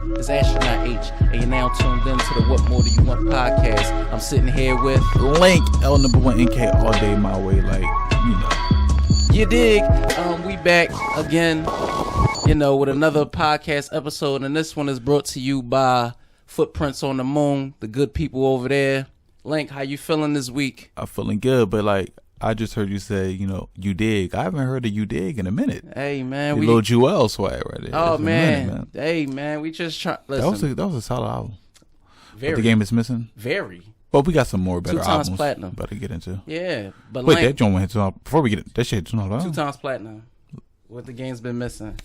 It's Astroknot H, and you're now tuned in to the What More Do You Want podcast. I'm sitting here with Link L1nk all day my way, like, you know. You dig? We back again, with another podcast episode, and this one is brought to you by Footprints on the Moon, the good people over there. Link, how you feeling this week? I'm feeling good, but like, I just heard you say, you dig. I haven't heard of you dig in a minute. Hey, man. Little Jewel swag right there. Oh, man. Minute, man. Hey, man. We just try. Listen. That was a solid album. Very. But the game is missing? Very. Well, we got some more better 2 albums. times platinum. Better get into. Yeah. But wait, Link, that joint went hit before we get it. That shit hit 2 times platinum. What the game's been missing.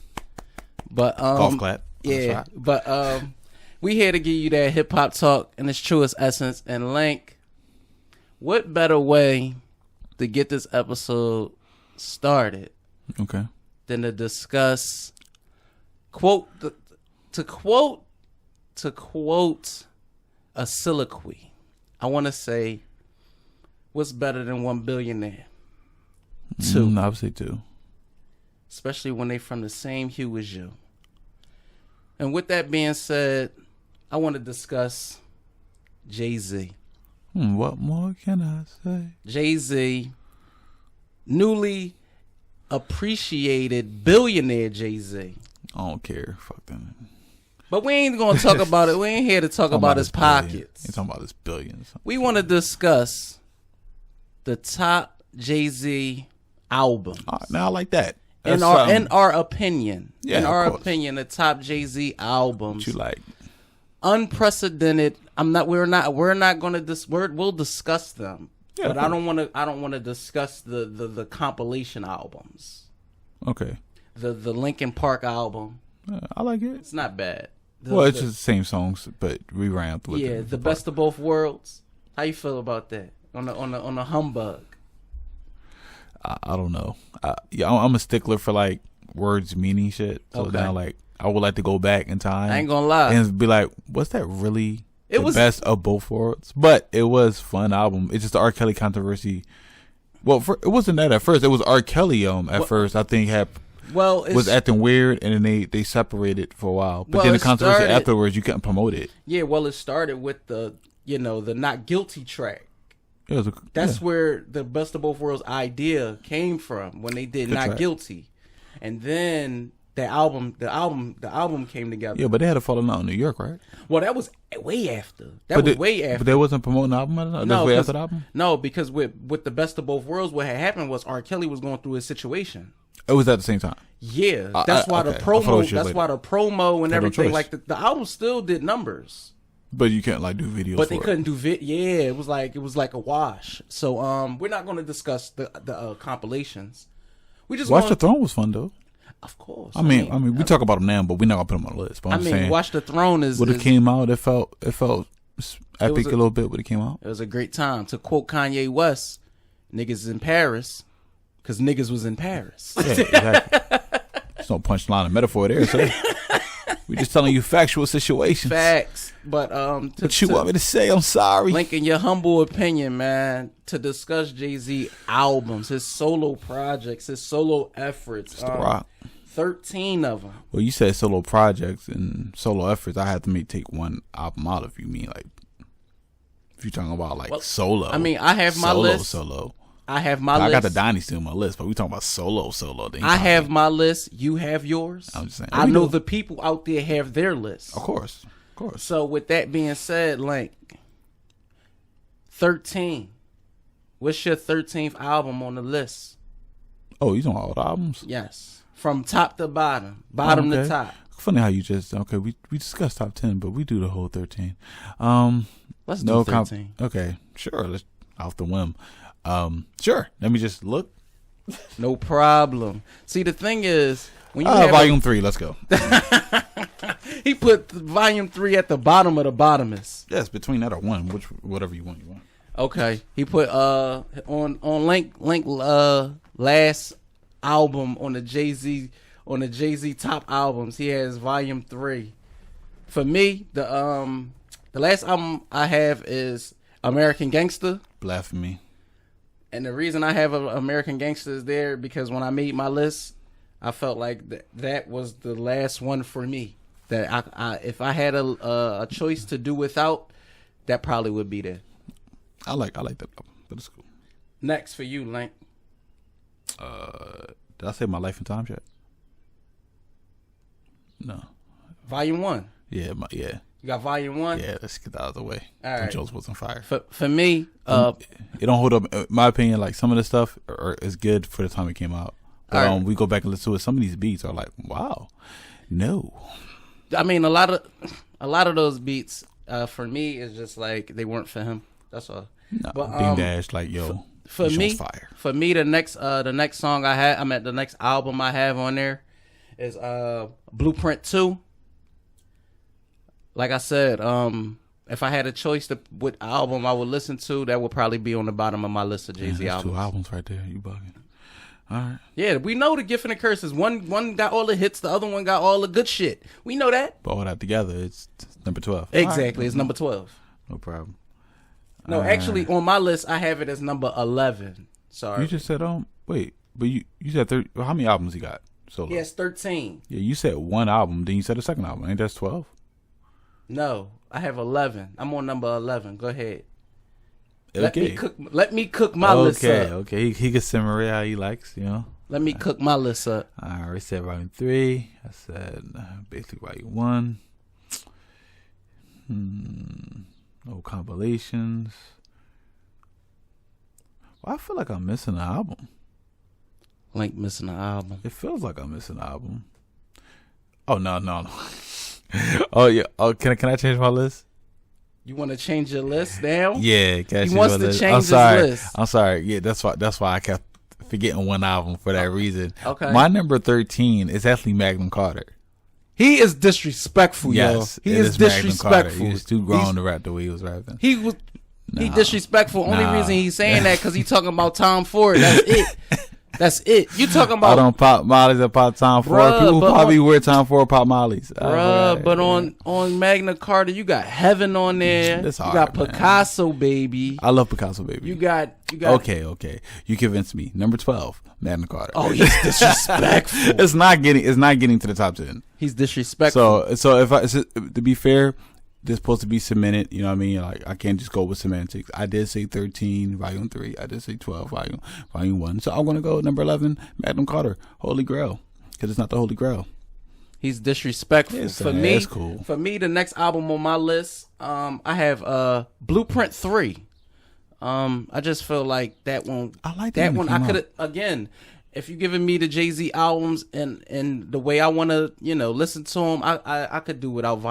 But, golf clap. Yeah. But, we here to give you that hip hop talk in its truest essence. And Link, what better way to get this episode started than to discuss to quote a soliloquy. I want to say, what's better than one billionaire? Two. I would say 2. Especially when they from the same hue as you. And with that being said, I want to discuss Jay-Z. What more can I say? Jay-Z, newly appreciated billionaire Jay-Z. I don't care. Fuck them. But we ain't going to talk about it. We ain't here to talk about his pockets. You're talking about his billions. We want to discuss the top Jay-Z albums. Now I like that. In our opinion. Yeah, in our opinion, the top Jay-Z albums. What you like? Unprecedented. We're not going to we'll discuss them. Yeah, but I don't want to discuss the compilation albums. Okay. The Linkin Park album. I like it. It's not bad. It's just the same songs but revamped with the best of both worlds. How you feel about that? On the humbug. I don't know. I'm a stickler for like words meaning shit. So now like I would like to go back in time. I ain't gonna lie. And be like, was that really the best of both worlds? But it was fun album. It's just the R. Kelly controversy. Well, it wasn't that at first. It was R. Kelly first. I think was acting weird, and then they separated for a while. But then the controversy afterwards, you couldn't promote it. Yeah, well, it started with the Not Guilty track. That's where the best of both worlds idea came from, when they did Not Guilty, and then the album came together. Yeah, but they had a falling out in New York, right? Well, that was way after. That was way after. But they wasn't promoting the album. No, way after the album. No, because with the best of both worlds, what had happened was R. Kelly was going through his situation. It was at the same time. Yeah, that's why the promo. That's why the promo and everything. Like the album still did numbers. But you can't like do videos. But they couldn't do Yeah, it was like a wash. So we're not going to discuss the compilations. We just Watch the Throne was fun though. Of course. I mean, we talk about them now, but we're not gonna put them on the list. But I'm saying, Watch the Throne is when it came out, it felt epic a little bit when it came out. It was a great time. To quote Kanye West, "Niggas in Paris," because niggas was in Paris. Yeah, exactly. There's no punchline or metaphor there. So we're just telling you factual situations. Facts. But what you want me to say? I'm sorry. Link, in your humble opinion, man, to discuss Jay-Z albums, his solo projects, his solo efforts. It's the rock. 13 of them. Well, you said solo projects and solo efforts. I had to take one album out if you mean like if you're talking about like solo. I mean, I have my list. I have my list. I got the Dynasty on my list, but we talking about solo. I have my list. You have yours. I'm just saying. I know the people out there have their list. Of course. So with that being said, Link, 13. What's your 13th album on the list? Oh, you talking about albums? Yes. From top to bottom. Bottom to top. Funny how you just we discussed top 10, but we do the whole 13. Let's do 13. Okay, sure. Let's off the whim. Sure. Let me just look. No problem. See, the thing is, when you volume 3, let's go. He put volume 3 at the bottom of the bottomest. Yes, between that or 1, whatever you want. Okay. He put on Link last album on the Jay-Z top albums. He has volume 3. For me, the last album I have is American Gangster. Blasphemy. And the reason I have American Gangster is there because when I made my list, I felt like that was the last one for me. that I if I had a choice to do without, that probably would be there. I like that album, but it's cool. Next for you, Link. Did I say My Life in Time yet? No. Volume 1. Yeah, yeah. You got Volume 1? Yeah, let's get that out of the way. All right. Jones wasn't fire. For me, it don't hold up. In my opinion, like some of the stuff is good for the time it came out. But right. We go back and listen to it. Some of these beats are like, wow, no. I mean, a lot of those beats for me is just like they weren't for him. That's all. No, but Ding Dash, like yo, for me, fire. For me, the next song I had, the next album I have on there is Blueprint 2. Like I said, if I had a choice to what album I would listen to, that would probably be on the bottom of my list of Jay-Z albums. 2 albums right there. You bugging. All right. Yeah, we know the gift and the curses. One got all the hits, the other one got all the good shit. We know that. But all that together, it's number 12. Exactly, right. It's number 12. No problem. No, actually, on my list, I have it as number 11. Sorry. You just said, wait, but you said 30. How many albums he got? Solo? Yes, 13. Yeah, you said one album, then you said a second album. Ain't that 12? No, I have 11. I'm on number 11. Go ahead. Okay. Let me cook my list up. Okay. He can simmer it how he likes, you know. Let me cook my list up. I already said volume 3. I said basically volume 1. No compilations. Well, I feel like I'm missing an album. Link missing an album. It feels like I'm missing an album. Oh no. Oh yeah. Oh, can I change my list? You want to change your list now? Yeah, he wants to change his list. I'm sorry. Yeah, that's why I kept forgetting one album for that reason. Okay. My number 13 is actually Magnum Carter. He is disrespectful, yes, yo. He is disrespectful. He was too grown to rap the way he was rapping. He disrespectful. Only reason he's saying that because he's talking about Tom Ford. That's it. That's it. You talking about? I don't pop Mollies or pop Tom Ford. People probably wear Tom Ford pop Mollies. But on Magna Carta, you got Heaven on there. That's hard, you got Picasso, baby. I love Picasso, baby. You got. Okay. You convinced me. Number 12, Magna Carta. Oh, he's disrespectful. It's not getting to the top 10. He's disrespectful. So to be fair, they're supposed to be cemented. You know what I mean? Like I can't just go with semantics. I did say 13, volume 3. I did say 12, volume 1. So I'm gonna go with number 11, Magnum Carter, Holy Grail, because it's not the Holy Grail. He's disrespectful. That's cool. For me, the next album on my list, I have Blueprint 3. I just feel like that one. I like that one. I could again. If you're giving me the Jay-Z albums and the way I want to, listen to them, I could do without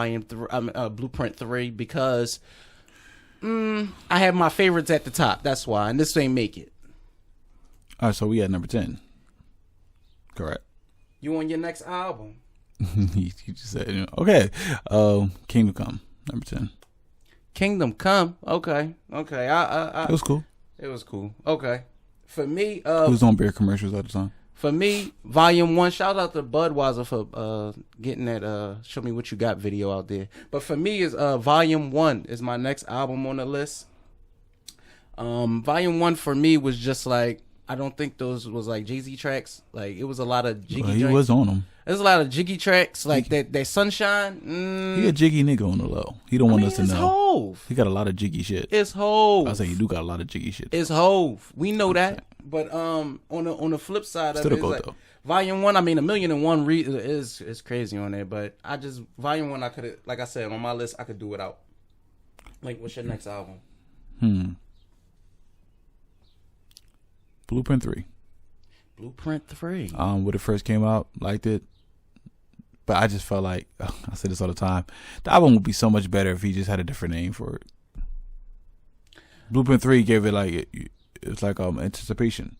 Blueprint 3 because I have my favorites at the top. That's why, and this ain't make it. All right, so we at number 10. Correct. You on your next album? you just said, okay. Kingdom Come, number 10. Kingdom Come. Okay. It was cool. It was cool. Okay. For me, who's on beer commercials at the time? For me, Volume 1. Shout out to Budweiser for getting that Show Me What You Got video out there. But for me, is Volume 1 is my next album on the list. Volume 1 for me was just like, I don't think those was like Jay-Z tracks. Like it was a lot of jiggy. He was on them. There's a lot of jiggy tracks like that Sunshine. He a jiggy nigga on the low. He don't want us to know. Hove. He got a lot of jiggy shit. It's Hove. I say you do got a lot of jiggy shit. It's Hove. We know that. But on the flip side of it, it's like, Volume 1. I mean, 1,000,001 is crazy on there. But Volume 1. I could, like I said, on my list, I could do without. Like, what's your next album? Blueprint 3. Blueprint 3. When it first came out, liked it. But I just felt like, I say this all the time, the album would be so much better if he just had a different name for it. Blueprint 3 gave it like, it's like anticipation.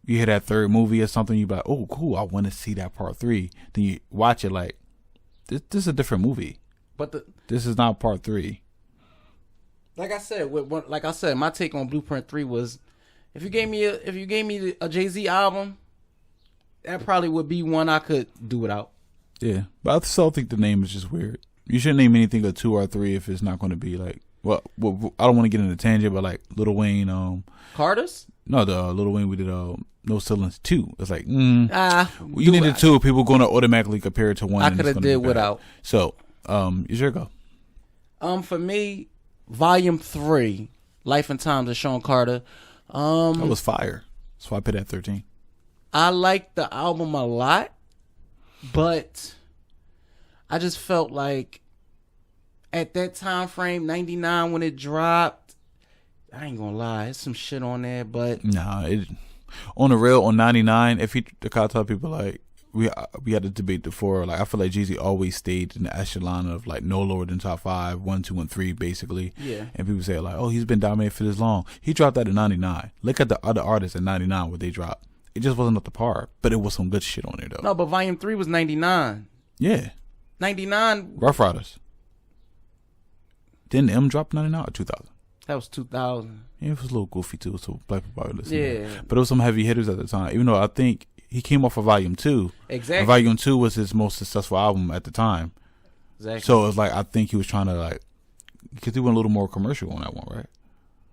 You hear that third movie or something, you be like, oh, cool, I want to see that part 3. Then you watch it like, this is a different movie. But this is not part 3. Like I said, my take on Blueprint 3 was, if you gave me a Jay-Z album, that probably would be one I could do without. Yeah, but I still think the name is just weird. You shouldn't name anything a 2 or 3 if it's not going to be like, well, I don't want to get into tangent, but like Lil Wayne, Carter's? No, the Lil Wayne we did No Ceilings 2. It's like you needed 2. People going to automatically compare it to 1. I could have did without. So you sure go. For me, Volume 3, Life and Times of Sean Carter. That was fire. That's why I put it at 13. I liked the album a lot, but I just felt like at that time frame, 99 when it dropped, I ain't gonna lie, there's some shit on there, but on the real on 99. If the car tell people like we had a debate before, like I feel like Jeezy always stayed in the echelon of like no lower than top 5, 1, 2, and 3 basically. Yeah. And people say like, oh, he's been dominated for this long. He dropped that in 99. Look at the other artists in 99 what they dropped. It just wasn't up to par, but it was some good shit on there though. No, but Volume 3 was 99. Yeah. 99. Rough Riders. Didn't M drop 99 or 2000? That was 2000. Yeah, it was a little goofy too, so black people probably listening. Yeah. But it was some heavy hitters at the time. Even though I think he came off of Volume 2. Exactly. And Volume 2 was his most successful album at the time. Exactly. So it was like, I think he was trying to like, because he went a little more commercial on that one, right?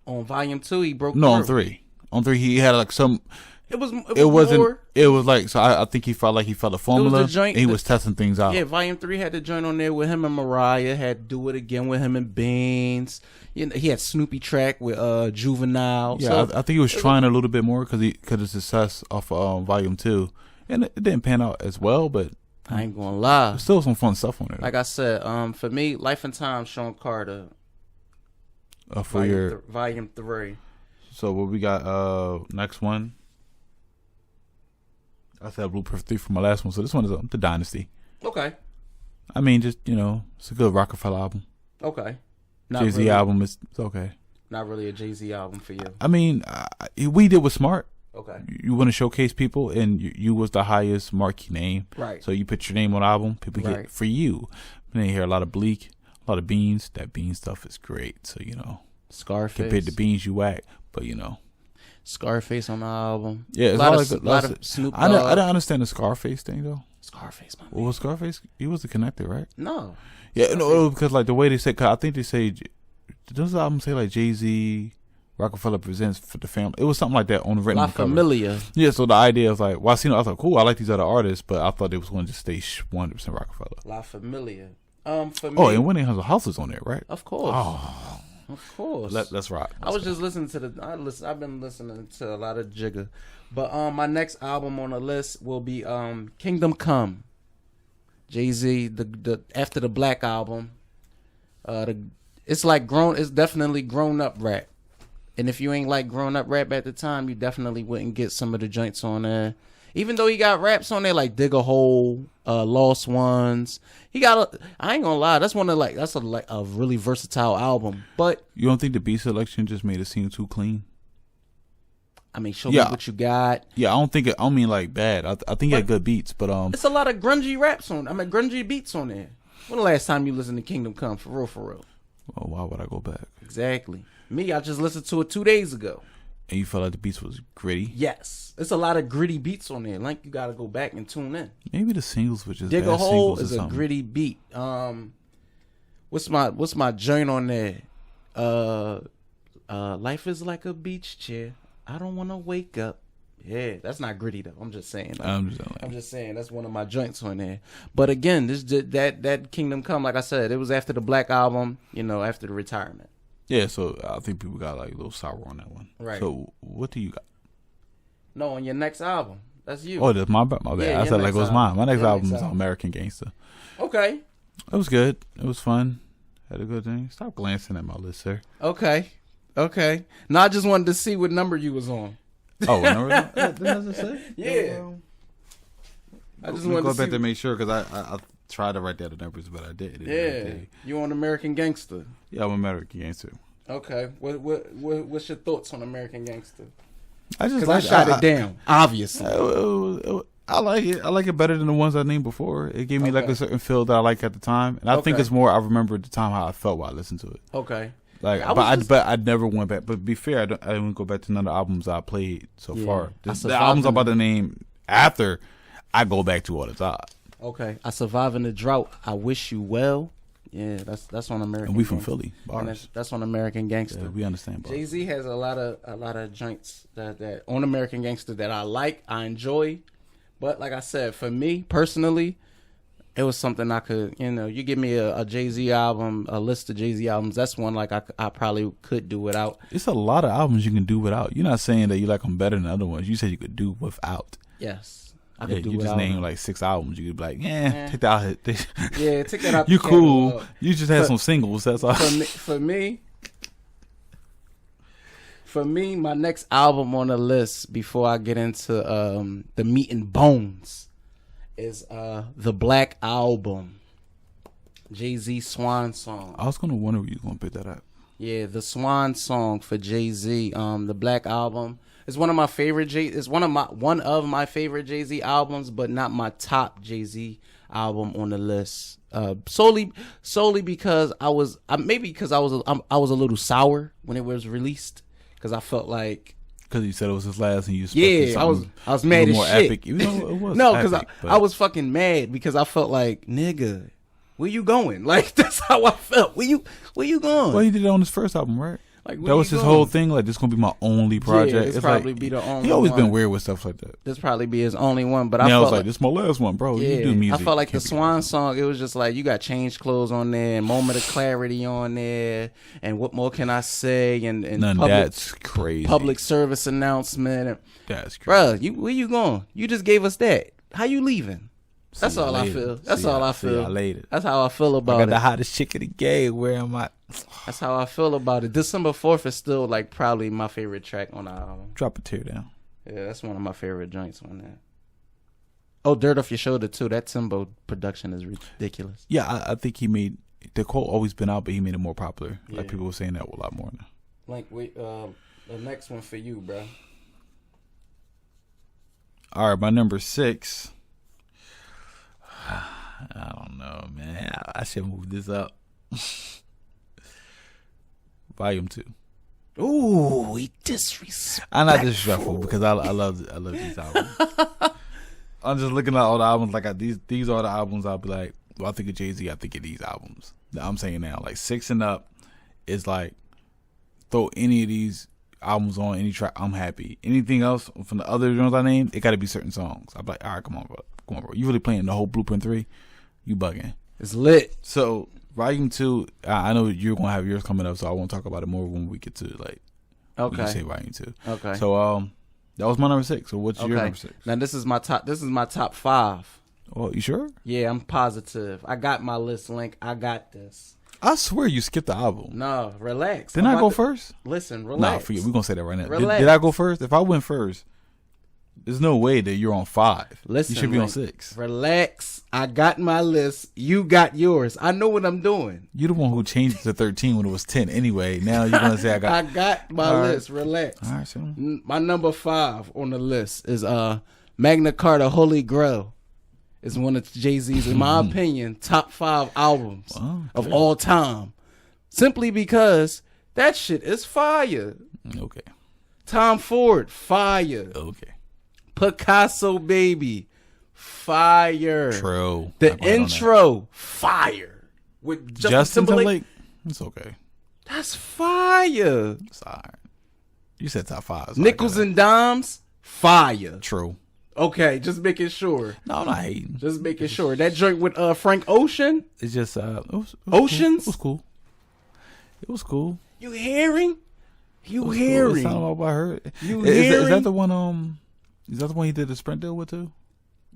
On Volume 2, he broke No, through. on 3. On 3, he had like some... It wasn't. More, it was like, so I think he felt like he felt a formula. It was the joint, and he was testing things out. Yeah, Volume 3 had the joint on there with him and Mariah. Had Do It Again with him and Beans. You know, he had Snoopy track with Juvenile. Yeah, so, I think he was trying a little bit more because of success off of Volume 2. And it didn't pan out as well, but I ain't gonna lie. There's still some fun stuff on there. Like I said, for me, Life and Time, Sean Carter. For Volume 3. So what we got next one? I said Blueprint 3 for my last one, so this one is The Dynasty. Okay. I mean, just, it's a good Rockefeller album. Okay. Jay-Z really, album, it's okay. Not really a Jay-Z album for you. I mean, we did with Smart. Okay. You want to showcase people, and you was the highest marquee name. Right. So you put your name on the album, people get for you. And then you hear a lot of Bleak, a lot of Beans. That Beans stuff is great. So, Scarface. Compared to Beans, you whack. But, Scarface on the album. Yeah, it's a lot of Snoop Dogg. I didn't understand the Scarface thing though. Scarface, man. Well, was Scarface? He was the connector, right? No. Yeah, no, because like the way they say, cause I think they say, does the album say like Jay-Z, Rockefeller presents for the family? It was something like that on the written. La Familia. Yeah, so the idea of like, well, I thought cool, I like these other artists, but I thought they was going to just stay 100% Rockefeller. La Familia. For me. Oh, and Winning House was on there, right? Of course. Oh. Of course. Let's rock. I was just listening to I've been listening to a lot of Jigga. But my next album on the list will be Kingdom Come. Jay-Z, the after the Black album. It's definitely grown up rap. And if you ain't like grown up rap at the time, you definitely wouldn't get some of the joints on there. Even though he got raps on there like Dig a Hole, Lost Ones. I ain't gonna lie, that's a really versatile album. But you don't think the beat selection just made it seem too clean? I mean, show me what you got. Yeah, I don't mean like bad. I think he had good beats, but it's a lot of grungy grungy beats on there. When the last time you listened to Kingdom Come for real? Well, why would I go back? Exactly. Me, I just listened to it 2 days ago. And you felt like the beats was gritty? Yes. It's a lot of gritty beats on there. Like, you got to go back and tune in. Maybe the singles were just Dig a Hole is a gritty beat. What's my joint on there? Life is like a beach chair. I don't want to wake up. Yeah, that's not gritty though. I'm just saying. I'm just saying that's one of my joints on there. But again, that Kingdom Come, like I said, it was after the Black album. After the retirement. Yeah, so I think people got like a little sour on that one. Right. So what do you got? No, on your next album. That's you. Oh, that's my bad. Yeah, I said like it was mine. My next album is American Gangster. Okay. It was good. It was fun. Had a good thing. Stop glancing at my list, sir. Okay. No, I just wanted to see what number you was on. Oh, what number? Does it say? Yeah. I just wanted to go back to make sure because I tried to write down the numbers, but I didn't. Yeah. You on American Gangster? Yeah, I'm American Gangster. Okay. What's your thoughts on American Gangster? I shot it down. Obviously. I like it. I like it better than the ones I named before. It gave me like a certain feel that I like at the time, and I think it's more. I remember at the time how I felt while I listened to it. Okay. Like, I never went back. But to be fair, I didn't go back to none of the albums I played so far. The albums I'm about to name after, I go back to all the time. Okay. I Survive in the Drought. I Wish You Well. Yeah, that's on American. And we from Philly. Bars. That's on American Gangster. Yeah, we understand. Jay-Z has a lot of joints that on American Gangster that I like, I enjoy. But like I said, for me personally, it was something I could, you give me a Jay-Z album, a list of Jay-Z albums, that's one like I probably could do without. It's a lot of albums you can do without. You're not saying that you like them better than other ones. You said you could do without. Yes. I could do you without. Just name like 6 albums. You could be like, take that out. Yeah, take that out. You cool. You just had some singles. That's all. For me, my next album on the list before I get into the meat and bones is the Black Album, Jay-Z Swan Song. I was gonna wonder if you were gonna pick that up. Yeah, the Swan Song for Jay-Z. The Black Album is one of my favorite one of my favorite Jay-Z albums, but not my top Jay-Z album on the list. Solely because I was a little sour when it was released, because I felt like. Because you said it was his last, and you I was mad as shit. Epic. Even though it was no, because I was fucking mad because I felt like, nigga, where you going? Like, that's how I felt. Where you going? Well, he did it on his first album, right? Like, that was his whole thing. Like, this is gonna be my only project. Yeah, it's probably be the only. He always been weird with stuff like that. This probably be his only one. But I felt was like, this is my last one, bro. Yeah, you do music. I felt like the Swan Song. It was just like, you got Change Clothes on there, and Moment of Clarity on there, and What More Can I Say, and that's crazy. Public service announcement. That's crazy. Bruh, where you going? You just gave us that. How you leaving? That's all I feel. That's all I feel. That's how I feel about it. I got the hottest chick in the game. Where am I? That's how I feel about it. December 4th is still like probably my favorite track on the album. Drop a tear down. Yeah, that's one of my favorite joints on there. Oh, Dirt Off Your Shoulder too. That Timbo production is ridiculous. Yeah, I think he made the quote always been out, but he made it more popular. Yeah. Like people were saying that a lot more now. Like the next one for you, bro. All right, my number 6. I don't know, man. I should move this up. Volume 2. Ooh, he disrespectful. I'm not disrespectful because I love these albums. I'm just looking at all the albums like these are the albums I'll be like, well, I think of Jay-Z, I think of these albums. I'm saying now, like 6 and up is like, throw any of these albums on any track, I'm happy. Anything else from the other ones I named, it got to be certain songs. I'm like, all right, come on, bro. You really playing the whole Blueprint 3? You bugging. It's lit. So, Volume 2, I know you're going to have yours coming up, so I won't talk about it more when we get to, like, okay. You say Volume 2. Okay. So, that was my number 6. So, what's your number 6? Now, this is my top 5. Oh, you sure? Yeah, I'm positive. I got my list link. I got this. I swear you skipped the album. No, relax. Didn't I go first? Listen, relax. Nah, forget. We're going to say that right now. Did I go first? If I went first, there's no way that you're on 5. Listen, you should be on 6. Relax. I got my list. You got yours. I know what I'm doing. You're the one who changed it to 13 when it was 10 anyway. Now you're going to say I got my list. Right. Relax. All right, so. My number 5 on the list is Magna Carta Holy Grail. It's one of Jay-Z's, in my opinion, top 5 albums of all time. Simply because that shit is fire. Okay. Tom Ford, fire. Okay. Picasso Baby, fire. True. The intro, fire. With Justin Timberlake. It's okay. That's fire. It's all right. You said top 5. Nickels and Dimes, fire. True. Okay, just making sure. No, I'm not hating. Just making sure. That joint with Frank Ocean. It's just Oceans. Cool. It was cool. You hearing? Cool. It's not what I heard. Is that the one? Is that the one he did the Sprint deal with too?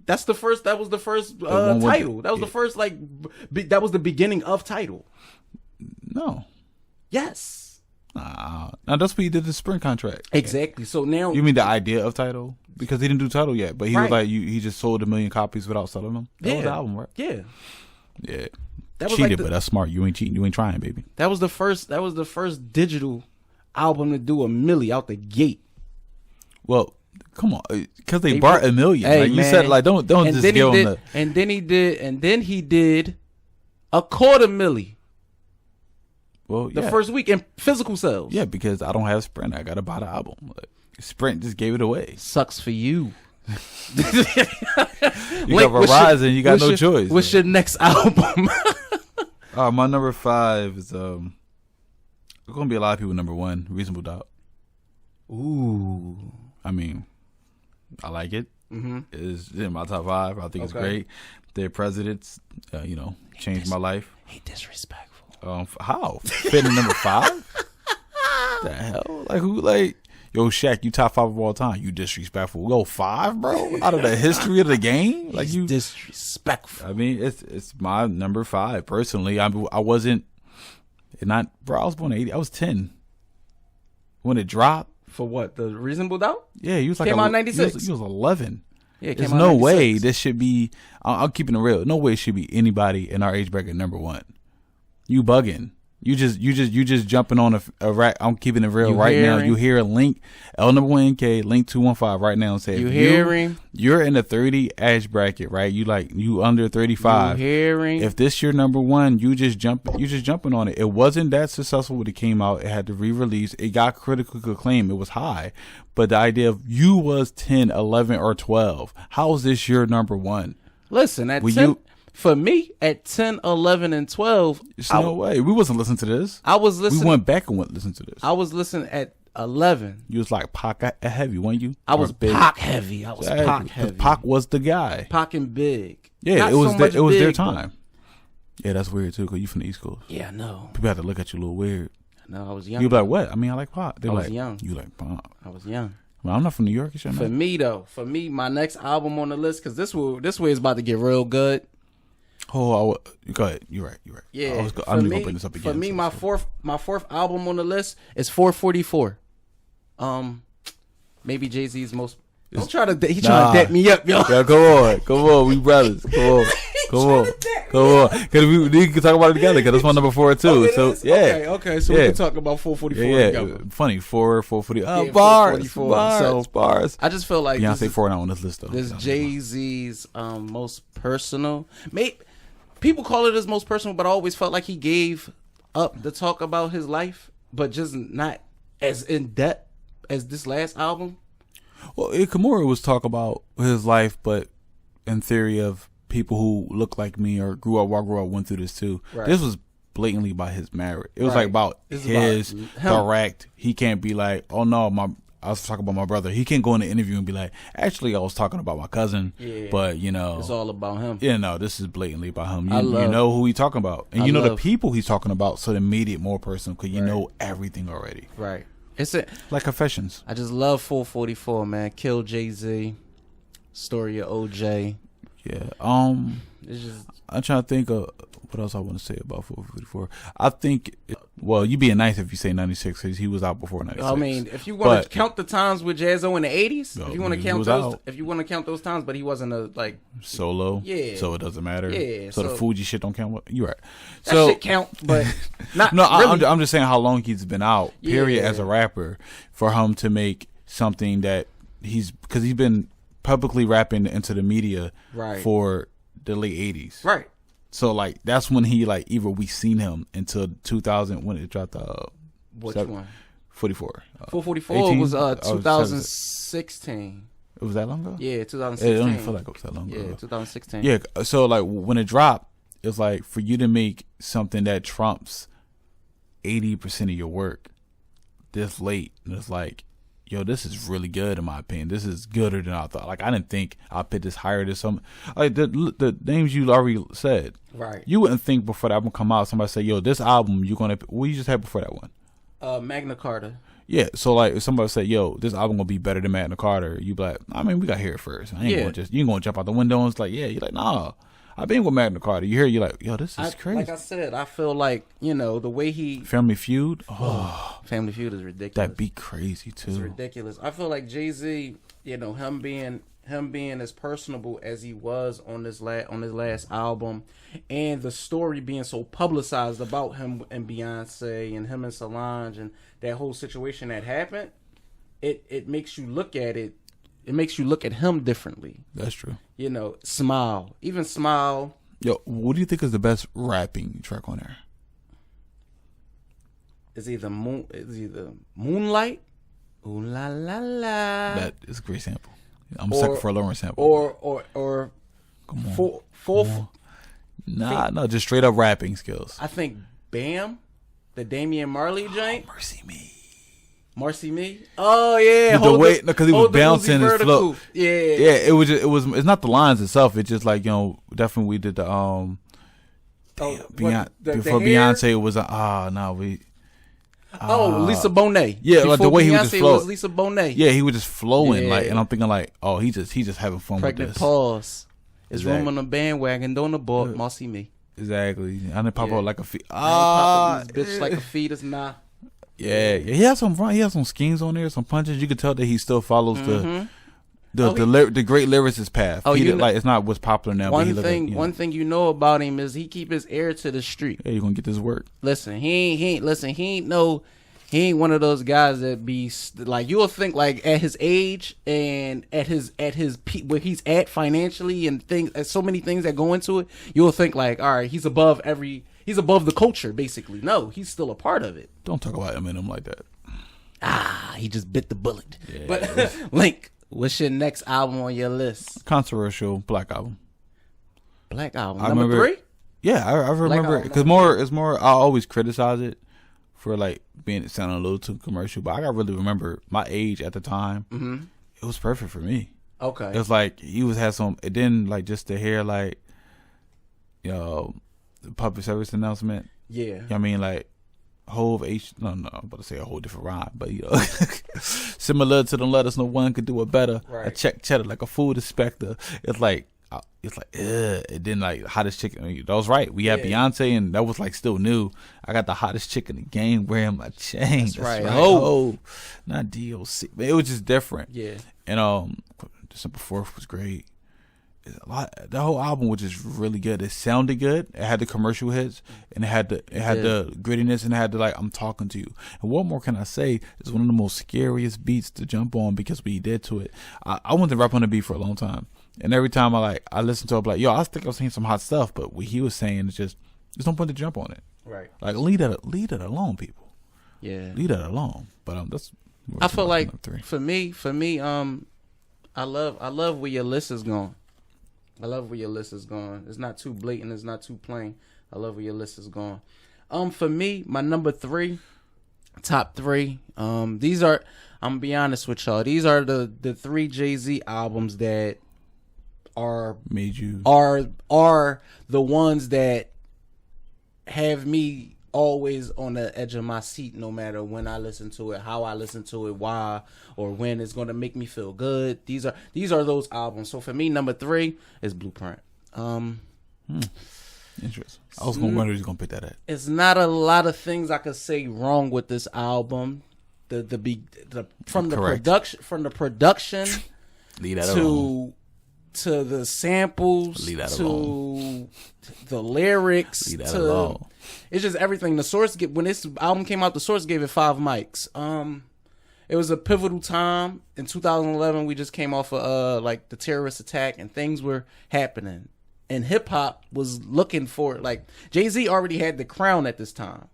That's the first. That was the first title. That was the first that was the beginning of title. No. Yes. Nah, that's what he did the Sprint contract. Exactly. So now you mean the idea of title, because he didn't do title yet, but he was like he just sold 1 million copies without selling them. That was the album, right? Yeah. Yeah. That was cheated, but that's smart. You ain't cheating. You ain't trying, baby. That was the first digital album to do 1 million out the gate. Well, come on, because they bought 1 million. Hey, like you said, like don't just get on the. And then he did 250,000. Well, the first week in physical sales. Yeah, because I don't have Sprint. I gotta buy the album. Like, Sprint just gave it away. Sucks for you. You got Verizon. You got no choice. What's your next album? My number 5 is there's gonna be a lot of people. Number 1, Reasonable Doubt. Ooh. I mean, I like it. Mm-hmm. It's in my top 5. I think it's great. Their presidents, changed my life. He disrespectful. How? Fitting number 5? The hell? Like who? Like yo, Shaq, you top 5 of all time. You disrespectful. Yo, 5, bro? Out of the history of the game? Like you disrespectful. I mean, it's my number 5 personally. I wasn't not, bro. I was born in 80. I was 10 when it dropped. For what? The Reasonable Doubt? Yeah, he was like came out 96. He was 11. Yeah, there's no way this should be. I'm keeping it real. No way it should be anybody in our age bracket number 1. You bugging. You just jumping on a rack. I'm keeping it real right now. You hear a link, L1nk, link 215 right now and say you're in the 30 age bracket, right? You under 35. If this your number 1, you just jumping on it. It wasn't that successful when it came out. It had to re-release. It got critical acclaim. It was high. But the idea of you was 10, 11, or 12. How is this your number 1? Listen, at 10, for me, at 10, 11, and 12... There's no way. We wasn't listening to this. I was listening... We went back and listened to this. I was listening at 11. You was like Pac heavy, weren't you? I was Pac heavy. Pac was the guy. Pac and Big. Yeah, it was their time. Yeah, that's weird, too, because you from the East Coast. Yeah, I know. People had to look at you a little weird. No, I was young. You be like, what? I mean, I like Pac. I was young. You like Pac. I was young. Well, I'm not from New York. For me, my next album on the list, because this way is about to get real good. Oh, go ahead. You're right. Yeah. I'm gonna bring this up again. For me, my fourth album on the list is 444. Maybe Jay-Z's most. He trying to deck me up, yo. Yeah, come on, we brothers. Come on. Because we can talk about it together. Because that's my number 4 too. Okay. So we can talk about 444 together. Funny 440. Bars. I just feel like Beyonce 4 now on this list though. This Jay-Z's most personal. People call it his most personal, but I always felt like he gave up the talk about his life, but just not as in depth as this last album. Well, Kimura was talk about his life, but in theory of people who look like me or grew up went through this too. Right. This was blatantly about his marriage. It was like about his direct. He can't be like, oh no, I was talking about my brother. He can't go in the interview and be like, actually, I was talking about my cousin. Yeah. But, it's all about him. Yeah, no, this is blatantly about him. You know who he's talking about. And the people he's talking about, so they made it more personal because you know everything already. Right. Like Confessions. I just love 444, man. Kill Jay-Z. Story of OJ. Yeah. It's just... I'm trying to think of what else I want to say about 444. I think, you'd be nice if you say 96 because he was out before 96. I mean, if you want to count the times with Jazzo in the 80s, if you want to count those times, but he wasn't a solo. Yeah. So it doesn't matter. Yeah. So the Fuji shit don't count. You're right. That shit count, but not. No, really. I'm just saying how long he's been out. Period. As a rapper, for him to make something that because he's been publicly rapping into the media for the late 80s. Right. So that's when he either we seen him until 2000 when it dropped which one? 44. 444 was 2016. It was that long ago? Yeah, 2016. It don't even feel like it was that long ago. Yeah, 2016. Yeah, so when it dropped, it's like for you to make something that trumps 80% of your work this late, and it's like, yo, this is really good in my opinion. This is gooder than I thought. I didn't think I put this higher than some. The names you already said. Right. You wouldn't think before that album come out, somebody say, yo, this album what you just had before that one? Magna Carta. Yeah, so if somebody say, yo, this album gonna be better than Magna Carta, you be like, I mean, we gotta hear it first. I ain't you ain't gonna jump out the window and it's like, yeah, you're like, nah. I've been with Magna Carta. You hear, you're like, yo, this is crazy. Like I said, I feel like, the way he... Family Feud? Oh. Family Feud is ridiculous. That'd be crazy, too. It's ridiculous. I feel like Jay-Z, him being as personable as he was on his last album, and the story being so publicized about him and Beyonce and him and Solange and that whole situation that happened, it makes you look at it. It makes you look at him differently. That's true. Smile. Even Smile. Yo, what do you think is the best rapping track on there? It's either Moonlight. Ooh la la la. That is a great sample. I'm sucking for a Lawrence sample. Or come on. No, just straight up rapping skills. I think Bam, the Damian Marley joint. Marcy Me. Oh yeah, the way because he was bouncing his flow. Yeah. It's not the lines itself. It's just like definitely we did the before Beyonce was Lisa Bonet. Yeah, like the way he was just flowing. Was Lisa Bonet. Yeah, he was just flowing and I'm thinking like, oh, he just having fun Pregnant with this. Pause. Is room on the bandwagon, don't abort, Marcy Me. Exactly. I didn't pop out like a feet. Bitch like a fetus, nah. Yeah. He has some schemes on there, some punches. You could tell that he still follows the great lyricist path. It's not what's popular now. One thing you know about him is he keep his ear to the street. Yeah, you're gonna get this work. Listen, he ain't one of those guys that be like, you'll think like at his age and at his peak where he's at financially and things, so many things that go into it, you'll think like, all right, he's above the culture basically. No, he's still a part of it. Don't talk about Eminem like that. He just bit the bullet. Yeah, but Link, what's your next album on your list? Controversial Black Album. Black Album. Number 3? Yeah, I remember because it's more. I always criticize it for like sounding a little too commercial, but I gotta really remember my age at the time. Mm-hmm. It was perfect for me. Okay, it was like had some. It didn't like just to hear like, the public service announcement. Yeah, you know what I mean, like Hove H. No, I'm about to say a whole different rhyme, but similar to them. Let us know one could do it better. Right. I check cheddar like a food inspector. It's like. It didn't like hottest chick. That was right. We had Beyonce, and that was like still new. I got the hottest chick in the game wearing my chain. That's right. Oh, not DOC. But it was just different. Yeah. And December 4th was great. The whole album was just really good. It sounded good. It had the commercial hits, and it had the grittiness, and it had the like, I'm talking to you. And what more can I say? It's one of the most scariest beats to jump on because what he did to it. I wanted to rap on the beat for a long time. And every time I listen to it, I'm like, yo, I think I was saying some hot stuff, but what he was saying is just, there's no point to jump on it. Right. Like, leave it alone, people. Yeah. Leave that alone. But that's. I feel like for me, I love where your list is going. It's not too blatant. It's not too plain. I love where your list is going. For me, my number 3, top 3. These are. I'm gonna be honest with y'all. These are the 3 Jay-Z albums that are the ones that have me always on the edge of my seat, no matter when I listen to it, how I listen to it, why, or when it's going to make me feel good. These are those albums. So for me, number 3 is Blueprint. Interesting. I was going to wonder who's going to pick that at. It's not a lot of things I could say wrong with this album. From the production to the samples to the lyrics it's just everything. The Source when this album came out, the Source gave it 5 mics. It was a pivotal time in 2011. We just came off of like the terrorist attack, and things were happening, and hip hop was looking for it. Like Jay-Z already had the crown at this time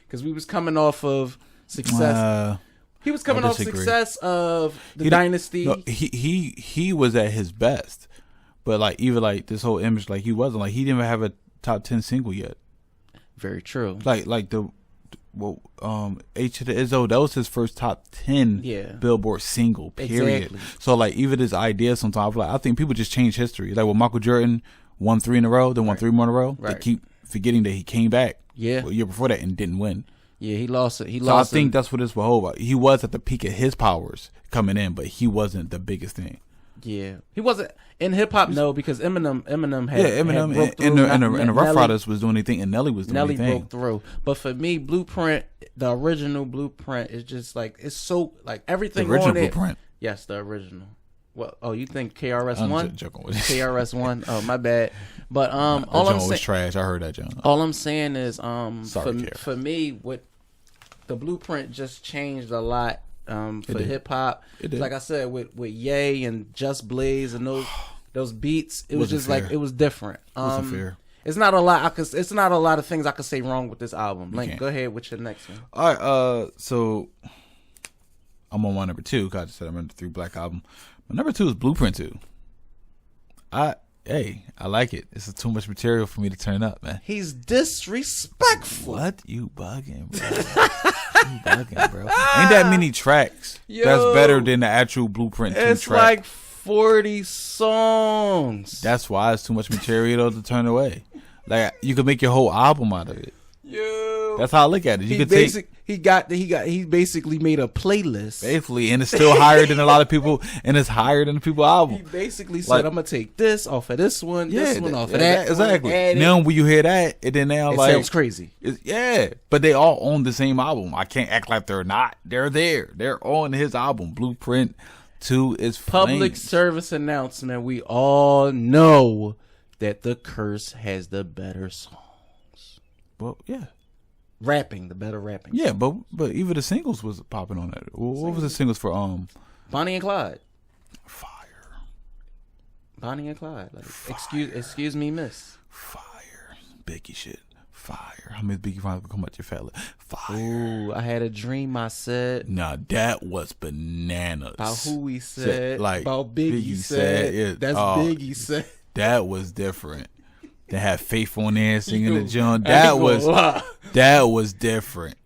because we was coming off of success. He was coming off success of the Dynasty. No, he was at his best, but like even like this whole image, like he wasn't like he didn't even have a top 10 single yet. Very true. Like H to the Izzo, that was his first top 10 Billboard single. Period. Exactly. So like even his ideas sometimes, like I think people just change history. Like when Michael Jordan won 3 in a row, then won 3 more in a row. Right. They keep forgetting that he came back. A year before that and didn't win. Yeah, he lost it. I think that's what it's for Hov. He was at the peak of his powers coming in, but he wasn't the biggest thing. Yeah, he wasn't in hip hop. No, because Eminem had and the Rough Riders was doing anything, and Nelly was doing anything. Nelly broke through. But for me, Blueprint, the original Blueprint, is just like it's so like everything. The original on Blueprint. Yes, the original. Well, you think KRS-One? Joking with it. KRS-One. Oh, my bad. But all I'm saying was trash. I heard that, John. All I'm saying is, for me, what the Blueprint just changed a lot for hip hop. Like I said, with Ye and Just Blaze and those beats, it was just fair. Like it was different. Wasn't fair. It's not a lot. It's not a lot of things I could say wrong with this album. Like, go ahead with your next one. All right. So I'm on my number 2. Cause I just said I'm on the 3 Black album. My number 2 is Blueprint 2. hey, I like it. It's too much material for me to turn up, man. He's disrespectful. What? You bugging, bro. You bugging, bro. Ain't that many tracks. That's better than the actual Blueprint 2 track. It's like 40 songs. That's why it's too much material to turn away. Like, you could make your whole album out of it. Yo. That's how I look at it. You could he basically made a playlist. Basically, and it's still higher than a lot of people, and it's higher than the people album. He basically said, I'm gonna take this off of this one, this one off of that. Exactly. Now when you hear that, and then now it like sounds crazy. But they all own the same album. I can't act like they're not. They're there. They're on his album. Blueprint 2 is public flames. Service announcement. We all know that The Curse has the better songs. Well, yeah. The better rapping. Yeah, but even the singles was popping on that. What was the singles for Bonnie and Clyde? Fire. Bonnie and Clyde. Like, excuse me, miss. Fire. Biggie shit. Fire. How many Biggie finally come out your fat lip? Fire. Ooh, I had a dream. I said. Nah, that was bananas. About who he said. Like about Biggie said. That's Biggie said. That was different. They had Faith on there singing the John. That was different.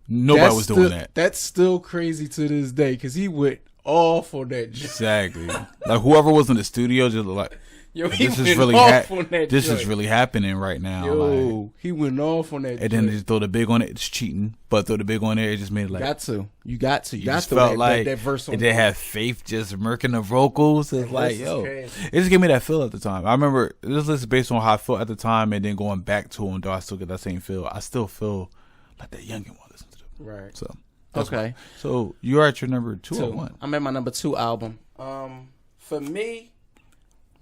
Nobody was doing that. That's still crazy to this day because he went off on that. Exactly. Like whoever was in the studio just like, yo, this is really happening right now. Yo, like, he went off on that. And then they just throw the big on it. It's cheating, but throw the big on there. It just made it like you got to. Felt like that verse on. And they had Faith just murking the vocals. It's like it just gave me that feel at the time. I remember this is based on how I felt at the time, and then going back to him, though I still get that same feel. I still feel like that youngin' one listen to them. Right. So okay. So you're at your number 2 or 1? I'm at my number 2 album. For me,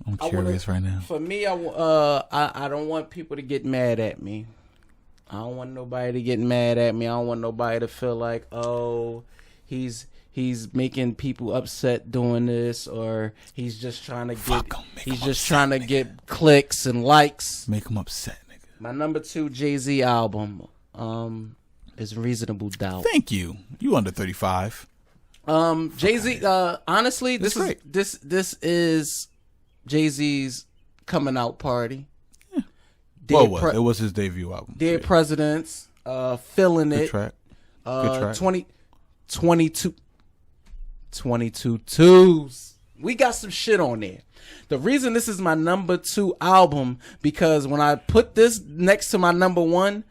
I'm curious right now. For me, I don't want people to get mad at me. I don't want nobody to get mad at me. I don't want nobody to feel like, oh, he's making people upset doing this, or he's just trying to get clicks and likes. Make him upset, nigga. My number 2 Jay-Z album is Reasonable Doubt. Thank you. You under 35. Jay-Z. Honestly, this is Jay-Z's coming out party. It was his debut album. Dead Presidents, Feeling Good It. Track. Good track. 22 twos. We got some shit on there. The reason this is my number 2 album, because when I put this next to my number 1,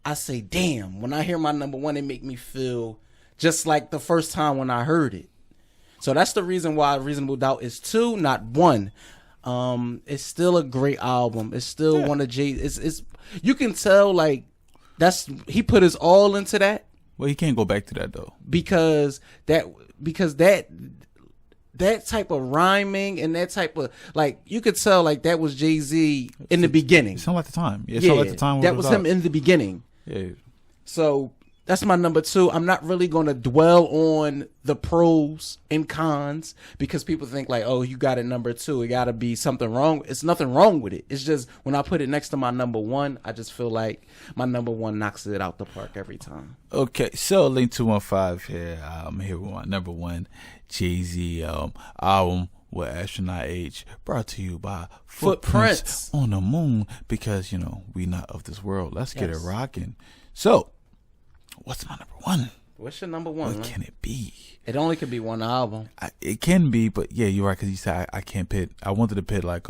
I say, damn, when I hear my number 1, it make me feel just like the first time when I heard it. So that's the reason why Reasonable Doubt is 2, not 1. It's still a great album. It's still one of Jay's. You can tell like he put his all into that. Well, he can't go back to that though because that type of rhyming and that type of like you could tell like that was Jay-Z in the beginning. It sounded like the time. It sounded like the time that was him in the beginning. Yeah. So that's my number 2. I'm not really going to dwell on the pros and cons because people think like, oh, you got it number 2. It got to be something wrong. It's nothing wrong with it. It's just when I put it next to my number 1, I just feel like my number 1 knocks it out the park every time. Okay, so Link 215 here. I'm here with my number 1 Jay-Z album with Astroknot H, brought to you by Footprints on the Moon, because, we not of this world. Let's get it rocking. So, what's my number 1? What's your number 1? What can it be? It only could be one album. It can be, but yeah, you're right, because you said I can't pit. I wanted to pit like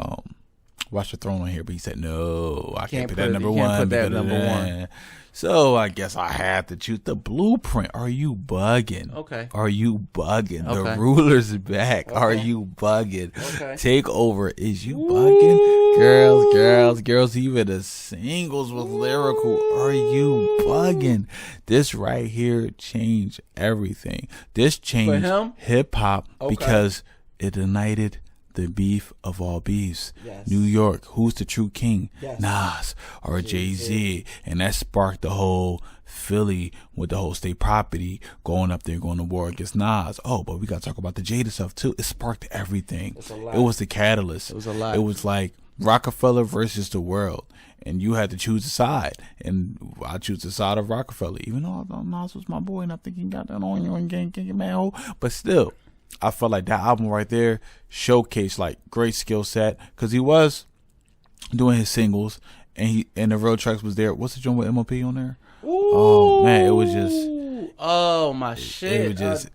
Watch the Throne on here, but he said no, I can't put that number 1. Put that number 1. So I guess I have to choose the Blueprint. Are you bugging? Okay. Are you bugging? Okay. The ruler's back. Okay. Are you bugging? Okay. Take over. Is you bugging? Girls. Even the singles was lyrical. Are you bugging? This right here changed everything. This changed hip hop because it ignited the beef of all beefs. Yes. New York, who's the true king? Yes. Nas or Jay-Z. And that sparked the whole Philly with the whole state property going up there, going to war against Nas. Oh, but we got to talk about the Jada stuff too. It sparked everything. It was the catalyst. It was a lot. It was like Rockefeller versus the world. And you had to choose a side. And I choose the side of Rockefeller. Even though Nas was my boy and I think he got that on you and gang man. But still, I felt like that album right there showcased like great skill set because he was doing his singles and the road tracks was there. What's the joint with MOP on there? Ooh. Oh man, it was just. Oh my shit! It was just.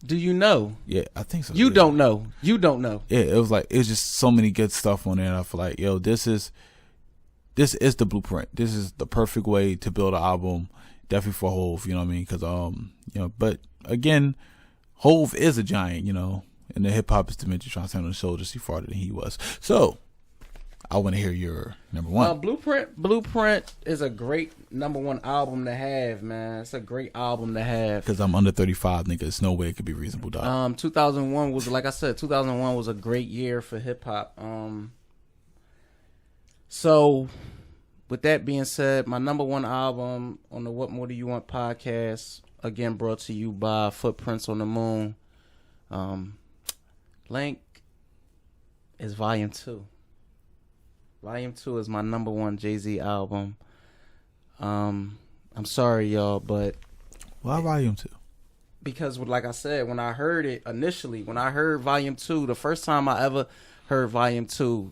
Do you know? Yeah, I think so. You don't know. You don't know. Yeah, it was just so many good stuff on there. And I feel like, yo, this is the blueprint. This is the perfect way to build an album. Definitely for Hove, you know what I mean? Because but again, Hove is a giant, in the hip hop dimension, trying to stand on his shoulders. He farther than he was. So I want to hear your number one. Blueprint is a great number one album to have, man. It's a great album to have. Because I'm under 35, nigga. There's no way it could be Reasonable Doubt. 2001 was, like I said, 2001 was a great year for hip hop. So with that being said, my number one album on the What More Do You Want podcast, again brought to you by Footprints on the Moon. Link is Volume 2. Volume 2 is my number one Jay-Z album. I'm sorry, y'all, but... Why Volume 2? Because, like I said, when I heard it initially, when I heard Volume 2, the first time I ever heard Volume 2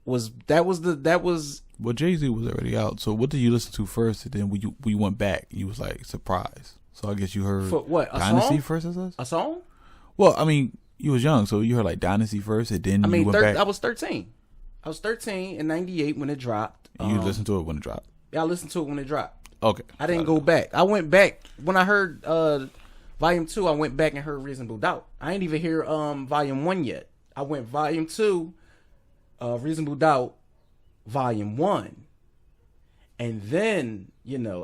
was... Well, Jay-Z was already out, so what did you listen to first? And then when you went back, you was like, surprised. So I guess you heard... For what, a Dynasty song? First, I said? A song? Well, I mean, you was young, so you heard like Dynasty first, and then you went back. I was 13. I was 13 in 98 when it dropped. You listened to it when it dropped? Yeah, I listened to it when it dropped. Okay. I didn't go back. I went back. When I heard Volume 2, I went back and heard Reasonable Doubt. I ain't even hear Volume 1 yet. I went Volume 2, Reasonable Doubt, Volume 1. And then,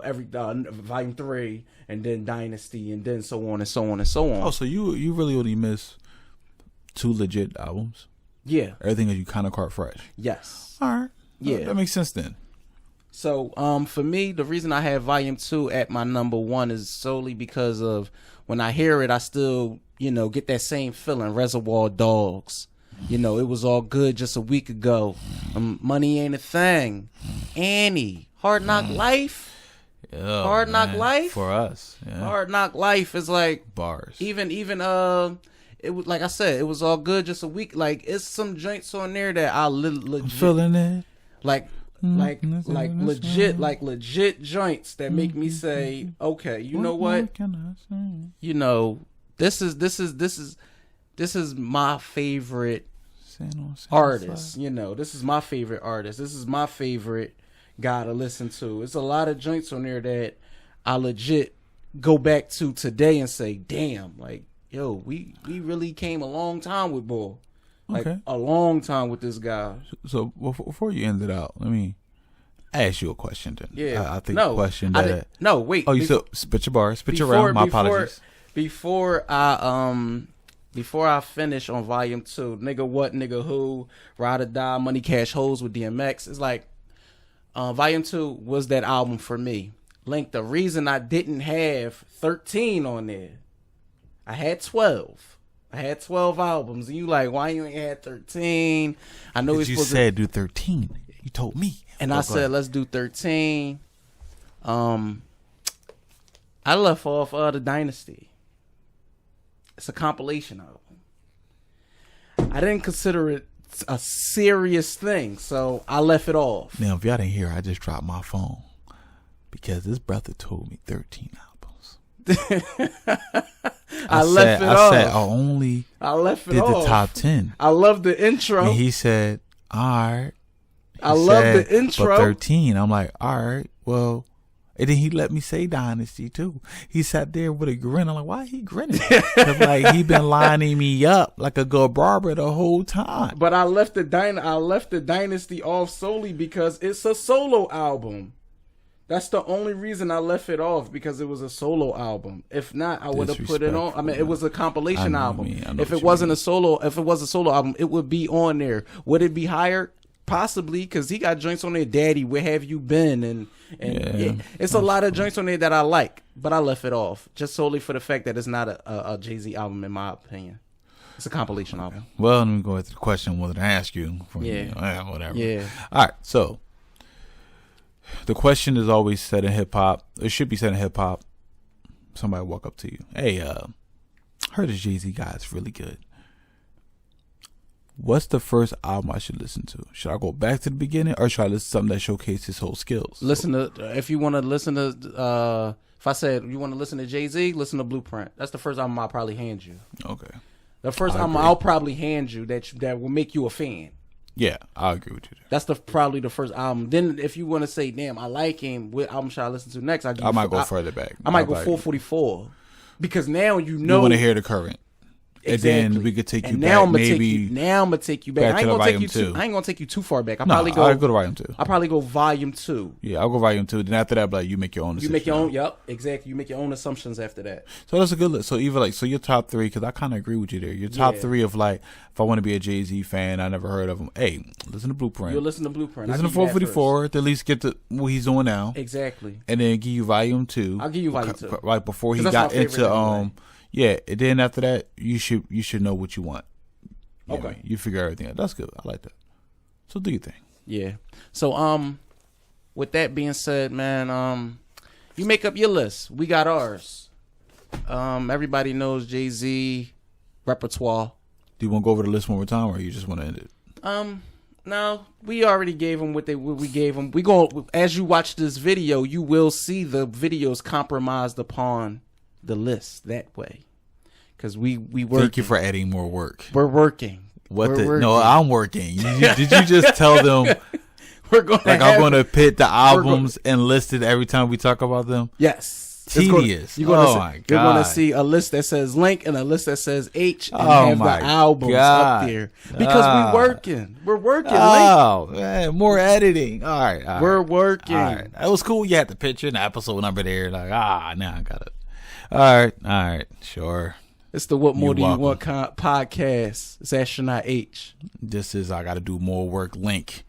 every Volume 3, and then Dynasty, and then so on and so on and so on. Oh, so you really only missed 2 legit albums? Yeah. Everything that you kind of caught fresh? Yes. All right. Yeah. That makes sense then. So, for me, the reason I have Volume 2 at my number one is solely because of when I hear it, I still, get that same feeling, Reservoir Dogs. It was all good just a week ago. Money Ain't a Thing. Annie. Hard Knock Life. Oh, Hard Knock Life. For us. Yeah. Hard Knock Life is like... Bars. Even it was, like I said, it was all good just a week. Like, it's some joints on there that I legit... I'm feeling it. Like legit joints that make me say, okay, you know what? This is my favorite artist. This is my favorite artist. This is my favorite guy to listen to. It's a lot of joints on there that I legit go back to today and say, damn, like, yo, we really came a long time with Bull. Like, a long time with this guy. So before you end it out, let me ask you a question then. Yeah. I think the question that... No, wait. Oh, you still... Spit your bars. Spit your round. My apologies. Before I finish on Volume 2, Nigga What, Nigga Who, Ride or Die, Money Cash Hoes with DMX, it's like, Volume 2 was that album for me. Link, the reason I didn't have 13 on there, I had 12. I had 12 albums, and you like, why you ain't had 13? I know you said do 13. You told me. And I said, let's do 13. I left off the Dynasty. It's a compilation album. I didn't consider it a serious thing, so I left it off. Now, if y'all didn't hear, I just dropped my phone because this brother told me 13 albums. I left it off. I said I left it did off. The top 10. I love the intro. And he said, all right. I love the intro. But 13. I'm like, all right, well. And then he let me say Dynasty too. He sat there with a grin. I'm like, why he grinning? Cause like he been lining me up like a good barber the whole time. But I left the Dynasty off solely because it's a solo album. That's the only reason I left it off, because it was a solo album. If not, I would have put it on. I mean, it was a compilation album. If it was a solo album, it would be on there. Would it be higher? Possibly, because he got joints on there. Daddy, where have you been? And yeah, it's a lot of joints on there that I like, but I left it off just solely for the fact that it's not a Jay-Z album, in my opinion. It's a compilation album. Well, let me go into the question I wanted to ask you. Whatever. Yeah. All right, so the question is always said in hip hop. It should be said in hip hop. Somebody walk up to you. Hey, heard the Jay-Z guy is really good. What's the first album I should listen to? Should I go back to the beginning, or should I listen to something that showcases his whole skills? Listen to, if you want to listen to, if I said you want to listen to Jay-Z, listen to Blueprint. That's the first album I'll probably hand you. Okay. The first album I'll probably hand you that will make you a fan. Yeah, I agree with you there. That's probably the first album. Then if you want to say, damn, I like him, what album should I listen to next? I might go further back. I might go 444. Because now you know. You want to hear the current. Exactly. And then we could take you back. Now I'm gonna take you back. I ain't gonna take you too far back. I'll go to volume 2. I'll probably go volume 2. Yeah, I'll go volume 2. Then after that, like, you make your own decision. You make your own. Yep, exactly. You make your own assumptions after that. So that's a good list. So even so your top 3, because I kind of agree with you there. Your top 3 of, like, if I want to be a Jay-Z fan, I never heard of him. Hey, listen to Blueprint. You'll listen to Blueprint. Listen to 444 to at least get what he's doing now. Exactly. And then give you volume 2. I'll give you volume 2. Right before he got into Yeah, and then after that, you should know what you want. Okay. You figure everything out. That's good. I like that. So do your thing. Yeah. So with that being said, man, you make up your list. We got ours. Everybody knows Jay-Z repertoire. Do you want to go over the list one more time, or you just want to end it? No, we already gave them what we gave them. We go, as you watch this video, you will see the videos compromised upon the list that way. Because we work. Thank you for adding more work. We're working. No, I'm working. Did you just tell them I'm going to pit the albums and list it every time we talk about them? Yes. Tedious. My God. You're going to see a list that says Link and a list that says H and have the albums up there. Because we're working. We're working, Link. Man, more editing. All right. We're working. All right. It was cool. You had the picture and the episode number there. Like, now I got it. All right. Sure. It's the What More Do You Want podcast. It's Astroknot H. This is I got to do more work Link.